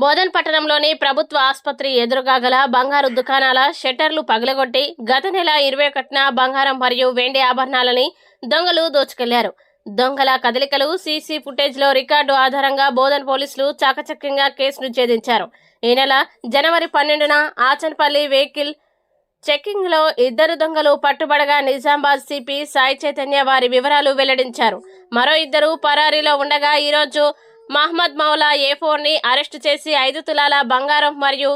బోధన్ పట్టణంలోని ప్రభుత్వ ఆసుపత్రి ఎదురుగా గల బంగారు దుకాణాల షట్టర్లు పగలగొట్టి గత నెల 21న బంగారం మరియు వెండి ఆభరణాలని దొంగలు దోచుకెళ్లారు. దొంగల కదలికలు సీసీ ఫుటేజ్లో రికార్డు ఆధారంగా బోధన్ పోలీసులు చాకచక్యంగా కేసును ఛేదించారు. ఈ నెల జనవరి 12న ఆచన్పల్లి వెహికల్ చెకింగ్ లో 2 దొంగలు పట్టుబడగా నిజామాబాద్ సిపి సాయి చైతన్య వారి వివరాలు వెల్లడించారు. మరో 2 పరారీలో ఉండగా ఈరోజు మహమ్మద్ మౌలా A4ని అరెస్టు చేసి 5 తులాల బంగారం మరియు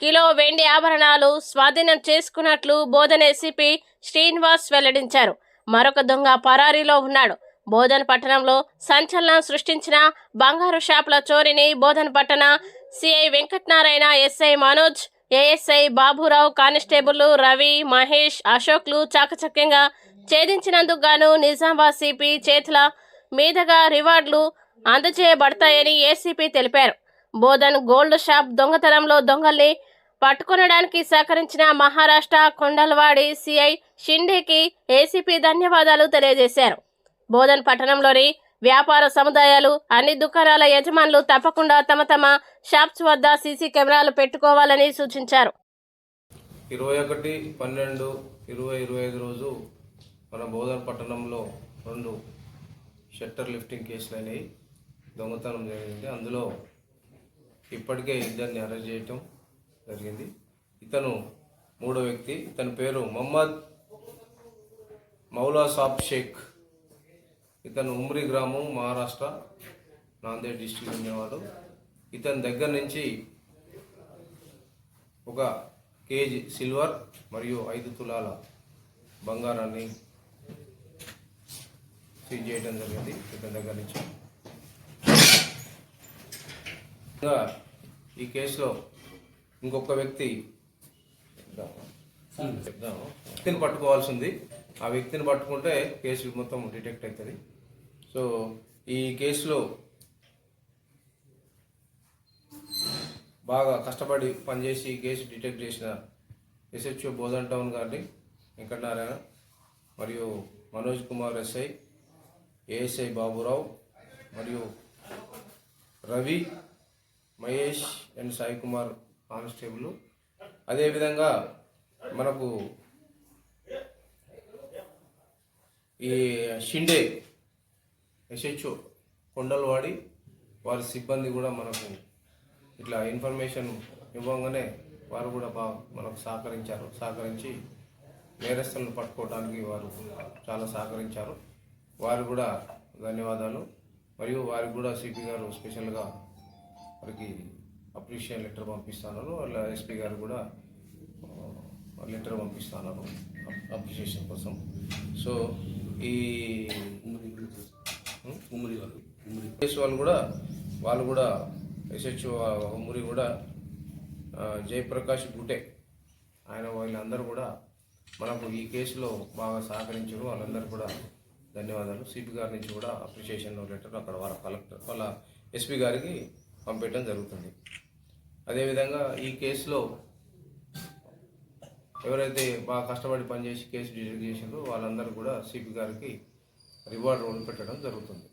కిలో వెండి ఆభరణాలు స్వాధీనం చేసుకున్నట్లు బోధన్ ఏసీపీ శ్రీనివాస్ వెల్లడించారు. మరొక దొంగ పరారీలో ఉన్నాడు. బోధన్ పట్టణంలో సంచలనం సృష్టించిన బంగారు షాపుల చోరీని బోధన్ పట్టణ CI Venkatanarayana, SI Manoj, ASI Baburao, constable Ravi, Mahesh, అశోక్లు చాకచక్యంగా ఛేదించినందుకు గాను నిజామాబాద్ సిపి చేతుల మీదుగా రివార్డులు అందజేయబడతాయని ఏసీపీ తెలిపారు. బోధన్ గోల్డ్ షాప్ దొంగతనంలో దొంగల్ని పట్టుకొనడానికి సహకరించిన మహారాష్ట్ర కొండలవాడి సిఐ షిండేకి ఏసీపీ ధన్యవాదాలు తెలియజేశారు. బోధన్ పట్టణంలోని వ్యాపార సముదాయాలు, అన్ని దుకాణాల యజమానులు తప్పకుండా తమ షాప్స్ వద్ద సీసీ కెమెరాలు పెట్టుకోవాలని సూచించారు. 21/12/2025 రోజు మన బోధన్ పట్టణంలో 2 షట్టర్ లిఫ్టింగ్ కేసులు అనేవి దొంగతనం జరిగింది. అందులో ఇప్పటికే 2ని అరెస్ట్ చేయటం జరిగింది. ఇతను 3వ వ్యక్తి. ఇతని పేరు మహమ్మద్ మౌలా సాబ్ షేక్. ఇతను ఉమ్రి గ్రామం, మహారాష్ట్ర, నాందేడ్ డిస్ట్రిక్ట్ ఉండేవాడు. ఇతని దగ్గర నుంచి 1 కేజీ సిల్వర్ మరియు 5 తులాల బంగారాన్ని సీజ్ చేయడం జరిగింది. ఇతని దగ్గర నుంచి ఈ కేసులో ఇంకొక వ్యక్తిని పట్టుకోవాల్సి ఉంది. ఆ వ్యక్తిని పట్టుకుంటే కేసు మొత్తం డిటెక్ట్ అవుతుంది. సో ఈ కేసులో బాగా కష్టపడి పనిచేసి ఈ కేసు డిటెక్ట్ చేసిన ఎస్హెచ్ఓ బోధన్ టౌన్ గారిని వెంకటనారాయణ మరియు మనోజ్ కుమార్ ఎస్ఐ, ఏఎస్ఐ బాబురావు మరియు రవి, మహేష్ అండ్ సాయి కుమార్ కానిస్టేబుల్. అదేవిధంగా మనకు ఈ షిండే ఎస్హెచ్ఓ కొండలవాడి వారి సిబ్బంది కూడా మనకు ఇట్లా ఇన్ఫర్మేషన్ ఇవ్వగానే వారు కూడా మనకు సహకరించి నేరస్తులను పట్టుకోవడానికి వారు చాలా సహకరించారు. వారు కూడా ధన్యవాదాలు. మరియు వారికి కూడా సిపి గారు స్పెషల్గా వారికి అప్రిషియేషన్ లెటర్ పంపిస్తున్నారు. వాళ్ళ ఎస్పీ గారు కూడా లెటర్ పంపిస్తున్నారు అప్రిషియేషన్ కోసం. సో ఈ కేసు వాళ్ళు కూడా ఎస్హెచ్ఓ ఉమ్మడి కూడా జయప్రకాష్ గుటే వీళ్ళందరూ కూడా మనకు ఈ కేసులో బాగా సహకరించారు. వాళ్ళందరూ కూడా ధన్యవాదాలు. సిపి గారి నుంచి కూడా అప్రిషియేషన్ లెటర్ అక్కడ వాళ్ళ ఎస్పీ గారికి పంపించడం జరుగుతుంది. అదేవిధంగా ఈ కేసులో ఎవరైతే బాగా కష్టపడి పనిచేసి కేసు డిటెక్ట్ చేసిందో వాళ్ళందరూ కూడా సిపి గారికి రివార్డు పెట్టడం జరుగుతుంది.